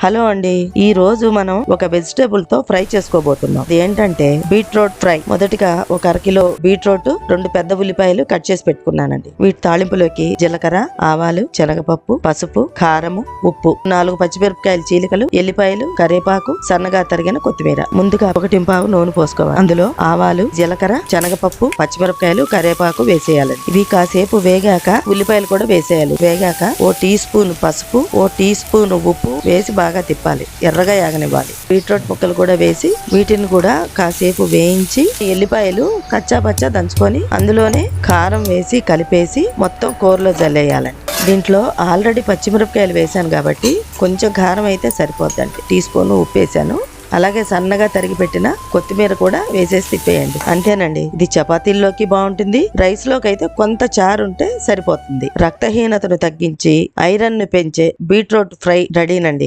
Hello అండి, ఈ రోజు మనం ఒక వెజిటేబుల్ తో ఫ్రై చేసుకోబోతున్నాం. ఏంటంటే బీట్రూట్ ఫ్రై. మొదటిగా ఒక అరకిలో బీట్రూట్, 2 పెద్ద ఉల్లిపాయలు కట్ చేసి పెట్టుకున్నానండి. వీటి తాళింపులోకి జీలకర్ర, ఆవాలు, శనగపప్పు, పసుపు, కారము, ఉప్పు, 4 పచ్చిమిరపకాయలు చీలికలు, ఎల్లిపాయలు, కరివేపాకు, సన్నగా తరిగిన కొత్తిమీర. ముందుగా 1 పావు నూనె పోసుకోవాలి. అందులో ఆవాలు, జీలకర్ర, శనగపప్పు, పచ్చిమిరపకాయలు, కరివేపాకు వేసేయాలండి. ఇవి కాసేపు వేగాక ఉల్లిపాయలు కూడా వేసేయాలి. వేగాక ఓ టీ స్పూన్ పసుపు, ఓ టీ స్పూన్ ఉప్పు వేసి బాగా తిప్పాలి. ఎర్రగా యాగనివ్వాలి. బీట్రూట్ ముక్కలు కూడా వేసి వీటిని కూడా కాసేపు వేయించి ఎల్లిపాయలు కచ్చా పచ్చా దంచుకొని అందులోనే కారం వేసి కలిపేసి మొత్తం కూరలో జల్లేయాలండి. దీంట్లో ఆల్రెడీ పచ్చిమిరపకాయలు వేసాను కాబట్టి కొంచెం కారం అయితే సరిపోద్దండి. టీ స్పూన్ ఉప్పు వేసాను. అలాగే సన్నగా తరిగి పెట్టిన కొత్తిమీర కూడా వేసేసి తిప్పేయండి. అంతేనండి. ఇది చపాతీల్లోకి బాగుంటుంది. రైస్ లోకి అయితే కొంత చారు ఉంటే సరిపోతుంది. రక్తహీనతను తగ్గించి ఐరన్ ను పెంచే బీట్రూట్ ఫ్రై రెడీనండి.